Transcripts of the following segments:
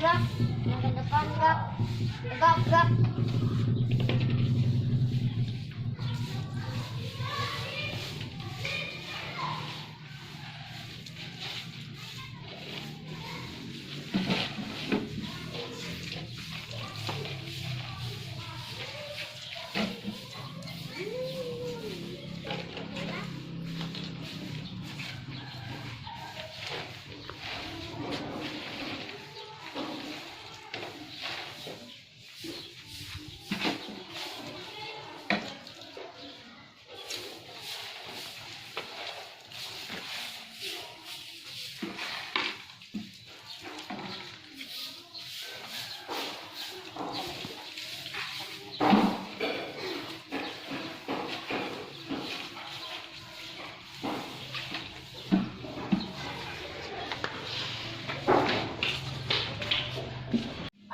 gerak, yang ke depan gerak, tegak gerak.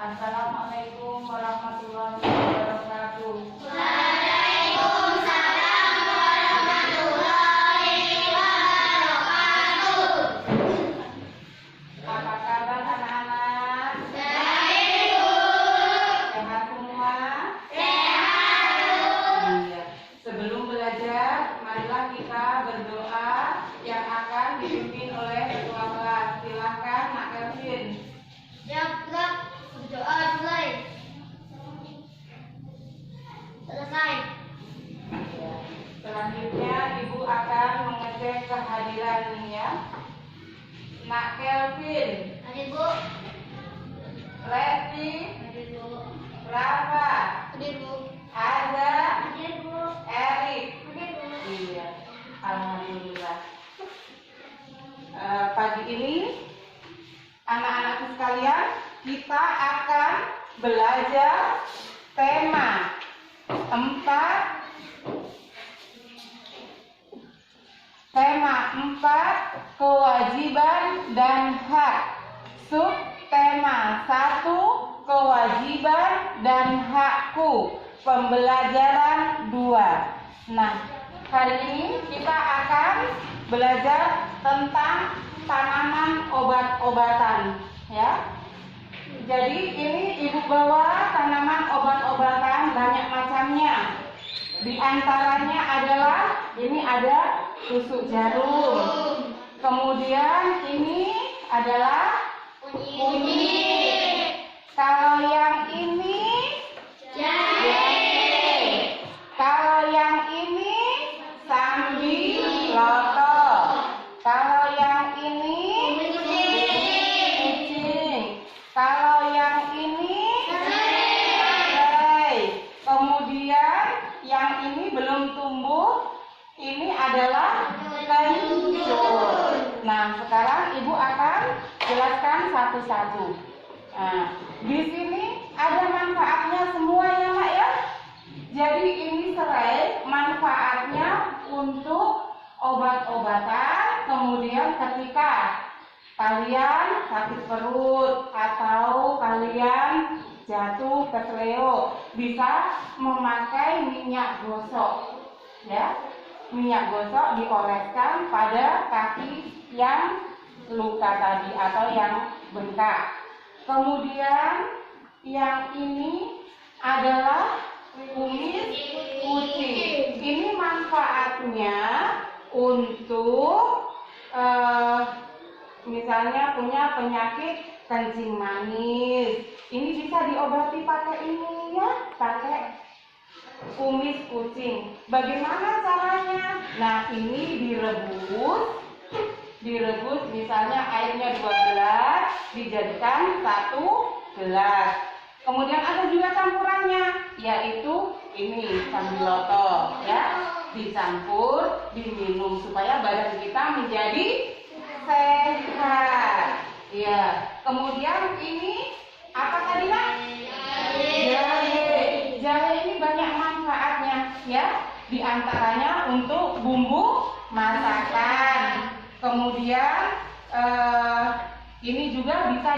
Assalamualaikum warahmatullahi wabarakatuh. Waalaikumsalam warahmatullahi wabarakatuh. Apa kabar anak-anak? Baik, Bu. Sehat semua? Sehat, Bu. Iya. Sebelum belajar, marilah kita berdoa yang akan dipimpin oleh ketua kelas. Silahkan Nak Kelvin. Siap, berdoa mulai. Selesai. Ya. Selanjutnya Ibu akan mengecek kehadirannya. Nak Kelvin, Hadir, Bu. Lesti, Hadir, Bu. Rafa, Hadir, Bu. Azza, Hadir, Bu. Erik. Hadir, Bu. Iya, alhamdulillah. Pagi ini anak-anakku sekalian, kita akan belajar tema 4 kewajiban dan hak. Subtema 1 kewajiban dan hakku. Pembelajaran 2. Nah, hari ini kita akan belajar tentang tanaman obat-obatan, ya. Jadi ini Ibu bawa tanaman obat-obatan banyak macamnya. Di antaranya adalah ini ada tusuk jarum. Kemudian ini adalah kunyit. Kalau yang ini jahe. Kalau yang ini sambiloto. Kalau yang ini kucing. Kalau yang ini serai. Kemudian yang ini belum tumbuh. Ini adalah kencur. Nah, sekarang Ibu akan jelaskan satu-satu. Nah, di sini ada manfaatnya semua ya, Mak ya. Jadi ini serai manfaatnya untuk obat-obatan. Kemudian ketika kalian sakit perut atau kalian jatuh kesleo, bisa memakai minyak gosok, ya. Minyak gosok dioleskan pada kaki yang luka tadi atau yang bengkak. Kemudian yang ini adalah kumis kucing. Ini manfaatnya untuk misalnya punya penyakit kencing manis. Ini bisa diobati pakai ini ya, pakai kumis kucing. Bagaimana caranya? Nah, ini direbus misalnya airnya 2 gelas dijadikan 1 gelas. Kemudian ada juga campurannya, yaitu ini sambiloto, ya. Dicampur, diminum supaya badan kita menjadi sehat. Ya. Kemudian ini apa tadi, Nak? Jahe. Jahe ini banyak manfaatnya, ya. Di antaranya untuk bumbu masakan. Kemudian ini juga bisa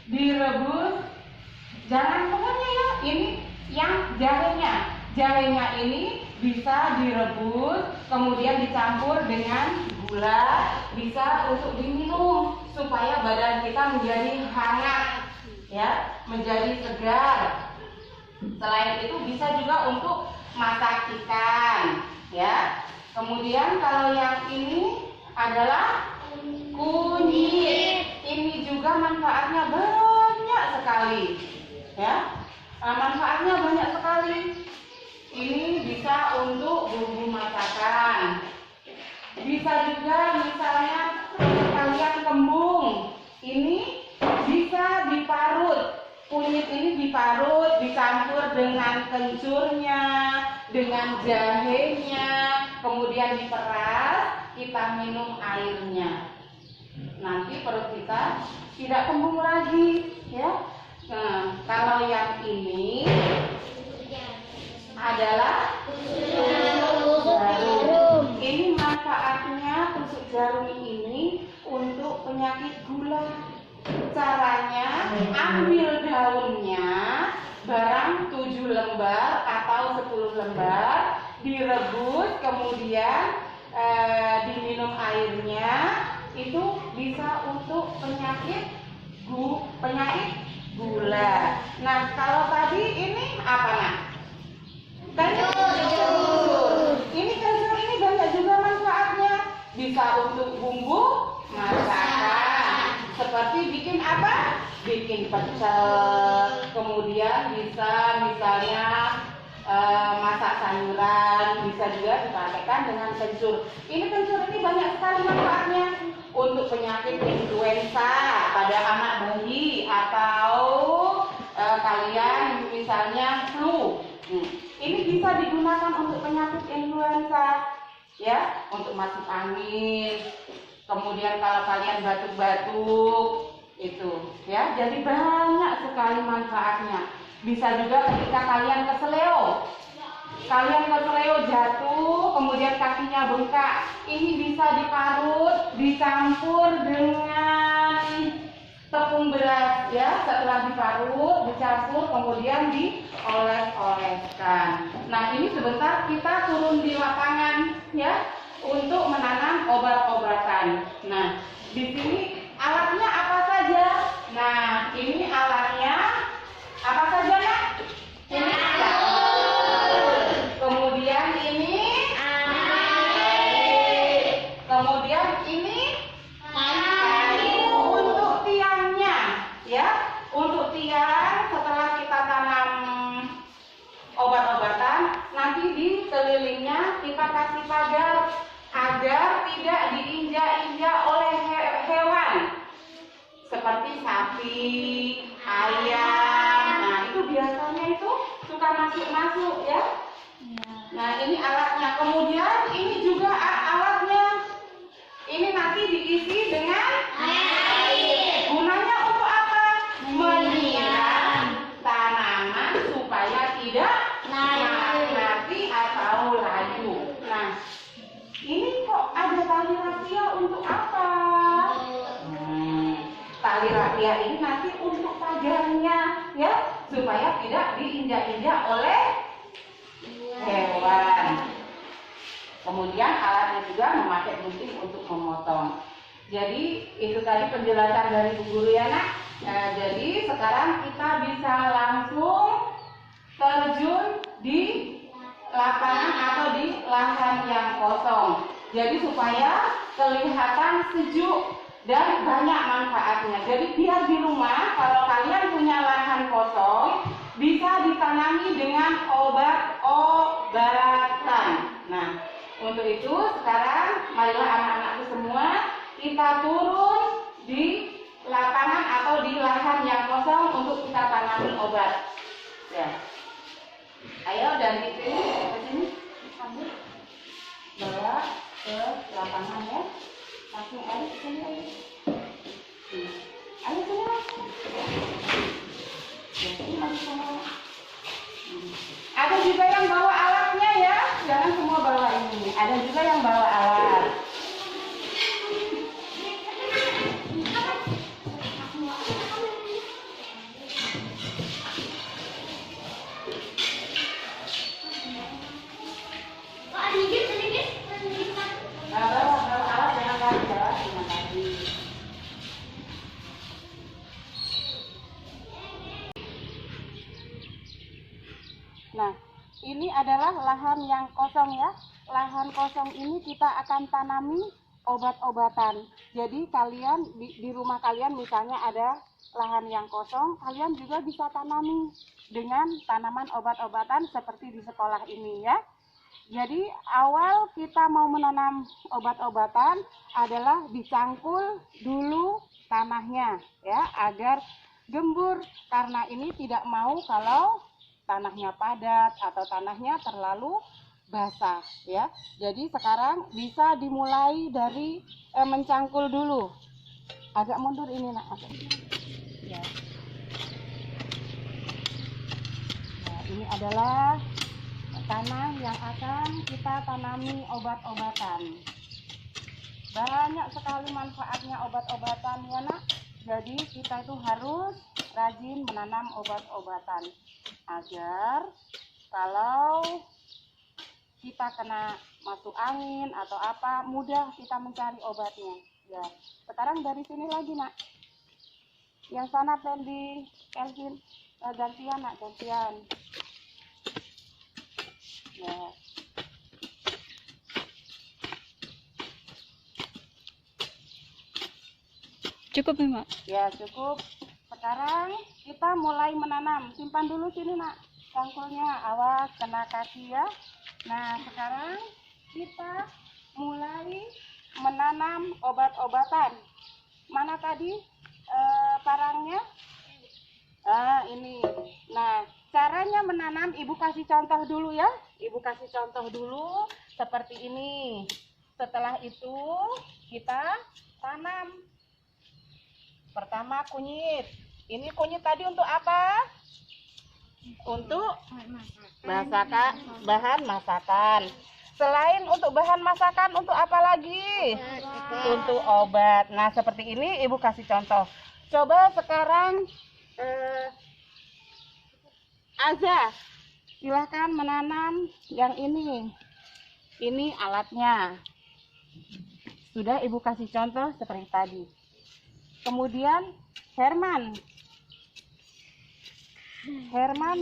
direbus. Jangan pokoknya ya, ini yang jahenya. Jahenya ini bisa direbus, kemudian dicampur dengan gula, bisa untuk diminum supaya badan kita menjadi hangat. ya, menjadi segar. Selain itu bisa juga untuk masak ikan, ya. Kemudian kalau yang ini adalah kunyit. Ini juga manfaatnya banyak sekali, ya. Manfaatnya banyak sekali. Ini bisa untuk bumbu masakan. Bisa juga misalnya kalian kembung. Ini bisa diparut. Kunyit ini diparut, dicampur dengan kencurnya, dengan jahenya, kemudian diperas, kita minum airnya. Nanti perut kita tidak kembung lagi, ya. Nah, kalau yang ini adalah jarum. Ini manfaatnya tusuk jarum ini untuk penyakit gula. Caranya, ambil daunnya, barang 7 lembar atau 10 lembar, direbus, kemudian diminum airnya. Itu bisa untuk penyakit gula. Nah, kalau tadi ini apa, Nak? Kencur. Ini kencur ini banyak juga manfaatnya. Bisa untuk bumbu masakan. Seperti bikin apa? Bikin pecel. Kemudian bisa misalnya masak sayuran. Bisa juga dipakai dengan kencur. Ini kencur ini banyak sekali manfaatnya. Untuk penyakit influenza pada anak bayi atau kalian misalnya flu. Ini bisa digunakan untuk penyakit influenza, ya, untuk masuk angin. Kemudian kalau kalian batuk-batuk itu, ya, jadi banyak sekali manfaatnya. Bisa juga ketika kalian keseleo. Kalian keseleo jatuh, kemudian kakinya bengkak. Ini bisa diparut, dicampur dengan tepung beras, ya. Setelah diparut, dicampur, kemudian dioles-oleskan. Nah, ini sebentar kita turun di lapangan, ya, untuk menanam obat-obatan. Nah, di sini alatnya apa saja? Nah, ini alatnya apa saja, Nak? Ini kemudian ini kemudian ini kayu untuk tiangnya, ya. Untuk tiang setelah kita tanam obat-obatan, nanti di kelilingnya kita kasih pagar agar tidak diinjak-injak oleh hewan seperti sapi, ayam. Nah, itu biasanya itu suka masuk-masuk, ya. Nah, ini alatnya. Kemudian ini juga alatnya. Ini nanti diisi dengan air. Gunanya untuk apa? Menyiram tanaman supaya tidak mati atau layu. Nah, ini kok ada tali rafia untuk apa? Tali rafia ini nanti untuk pagarnya, ya, supaya tidak diinjak-injak oleh hewan. Kemudian alatnya juga memakai gunting untuk memotong. Jadi itu tadi penjelasan dari Bu Guru, ya, Nak. Jadi sekarang kita bisa langsung terjun di lapangan atau di lahan yang kosong. Jadi supaya kelihatan sejuk dan banyak manfaatnya. Jadi biar di rumah kalau kalian punya lahan kosong bisa ditanami dengan obat-obatan. Nah, untuk itu sekarang marilah anak-anakku semua kita turun di lapangan atau di lahan yang kosong untuk kita tanami obat. Ya. Ayo dari sini ke sini, ambil, bawa ke lapangan, ya. Langsung ayo ke sini, ayo. Ayo sini, Mas. Jadi masih semua. Ada juga yang bawa alatnya, ya. Jangan semua bawa ini. Ada juga yang bawa alat. Bawa alat, jangan lagi, bawa, jangan lagi. Nah, ini adalah lahan yang kosong ya. Lahan kosong ini kita akan tanami obat-obatan. Jadi kalian di rumah kalian misalnya ada lahan yang kosong, kalian juga bisa tanami dengan tanaman obat-obatan seperti di sekolah ini ya. Jadi awal kita mau menanam obat-obatan adalah dicangkul dulu tanahnya ya agar gembur, karena ini tidak mau kalau tanahnya padat atau tanahnya terlalu basah ya. Jadi sekarang bisa dimulai dari mencangkul dulu. Agak mundur ini nak. Ya. Nah, ini adalah tanah yang akan kita tanami obat-obatan. Banyak sekali manfaatnya obat-obatan ya nak. Jadi kita itu harus rajin menanam obat-obatan agar kalau kita kena masuk angin atau apa mudah kita mencari obatnya ya. Sekarang dari sini lagi nak, yang sana Pendi, Elvin, gantian nak, gantian ya. Cukup nih, Mak? Ya cukup. Sekarang kita mulai menanam. Simpan dulu sini nak cangkulnya, awas kena kaki ya. Nah sekarang kita mulai menanam obat-obatan. Mana tadi parangnya? Ini. Nah caranya menanam ibu kasih contoh dulu ya. Ibu kasih contoh dulu seperti ini. Setelah itu kita tanam. Pertama kunyit. Ini kunyit tadi untuk apa? Untuk masakan, bahan masakan. Selain untuk bahan masakan, untuk apa lagi? Untuk obat. Nah seperti ini ibu kasih contoh. Coba sekarang Azza, silahkan menanam yang ini. Ini alatnya. Sudah ibu kasih contoh seperti tadi. Kemudian Herman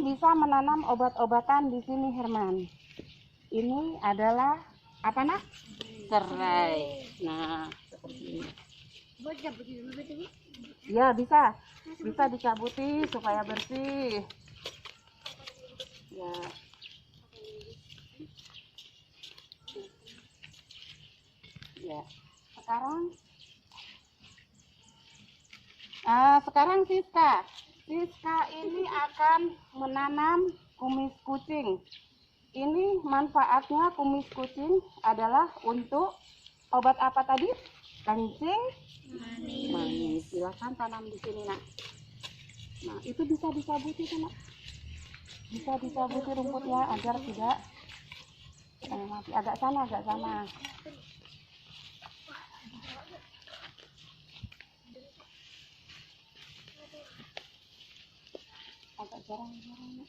bisa menanam obat-obatan di sini Herman. Ini adalah apa nak? Serai. Nah seperti ini. Ya bisa dicabuti supaya bersih. Ya. Ya. Sekarang Siska ini akan menanam kumis kucing. Ini manfaatnya kumis kucing adalah untuk obat apa tadi? Kencing manis. Silakan tanam di sini nak. Nah itu bisa dicabuti nak. Bisa dicabuti rumputnya agar tidak mati. Agak sana. Agak jarang-jarang.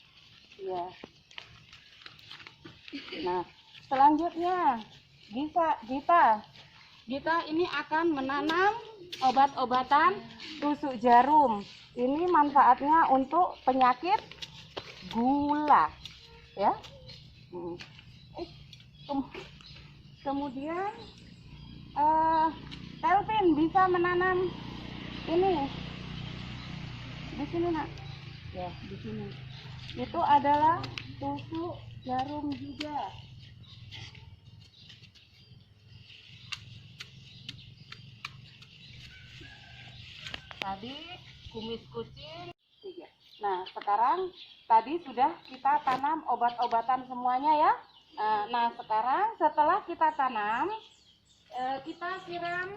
Ya. Nah, selanjutnya Gita ini akan menanam obat-obatan tusuk jarum. Ini manfaatnya untuk penyakit gula, ya. Kemudian Elvin bisa menanam ini di sini nak. Ya, di sini. Itu adalah tusuk jarum juga. Tadi kumis kucing 3. Nah, sekarang tadi sudah kita tanam obat-obatan semuanya ya. Nah, sekarang setelah kita tanam, kita siram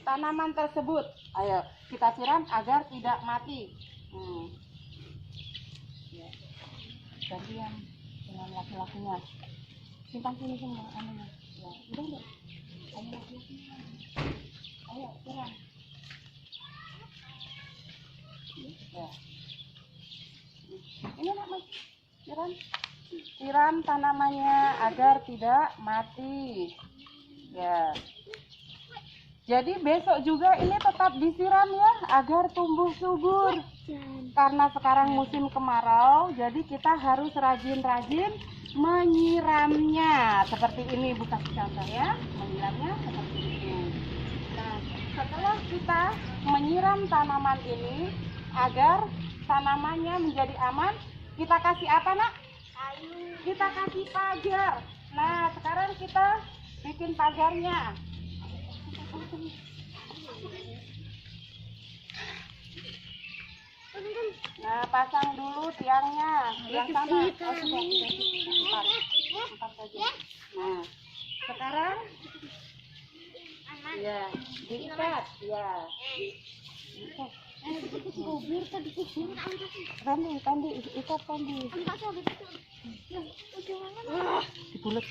tanaman tersebut. Ayo, kita siram agar tidak mati. Gantian dengan laki-lakinya. Simpan sini semua anunya. Ya, udah enggak? Ayo laki-lakinya. Ayo, siram. Ya. Ini nak Mas. Siram tanamannya agar tidak mati. Ya. Jadi besok juga ini tetap disiram ya agar tumbuh subur. Karena sekarang musim kemarau, jadi kita harus rajin-rajin menyiramnya. Seperti ini Bu kasih contoh ya, menyiramnya seperti ini. Nah, setelah kita menyiram tanaman ini agar tanamannya menjadi aman, kita kasih apa nak? Kita kasih pagar. Nah, sekarang kita bikin pagarnya. Nah, pasang dulu tiangnya. Tiang sana. Oh, sudah. Empat saja. Nah, sekarang ya, diikat. Ya. Tandi, ikat tandi. Dibulet.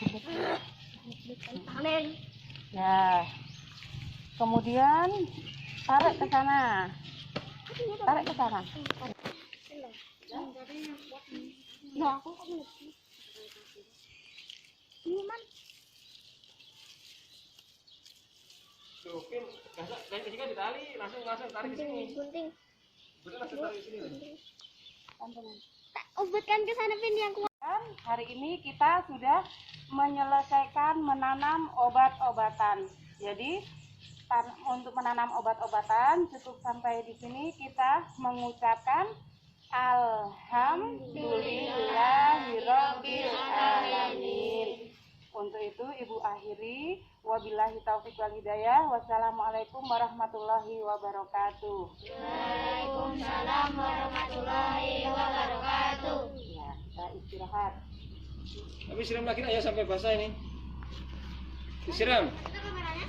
Ya. Kemudian tarik ke sana. Tarik ke sana. Oke, dari ketika ditali langsung tarik ke sini. Gunting. Betul langsung tarik ke sini. Ubetkan ke sana Pin yang kuat. Hari ini kita sudah menyelesaikan menanam obat-obatan. Jadi untuk menanam obat-obatan cukup sampai di sini kita mengucapkan Alhamdulillahirabbil alamin. Untuk itu Ibu akhiri, wabillahi taufik wal hidayah. Wassalamualaikum warahmatullahi wabarakatuh. Waalaikumsalam warahmatullahi wabarakatuh. Ya, kita istirahat. Tapi siram lagi nak ya sampai basah ini. Disiram. Itu kameranya.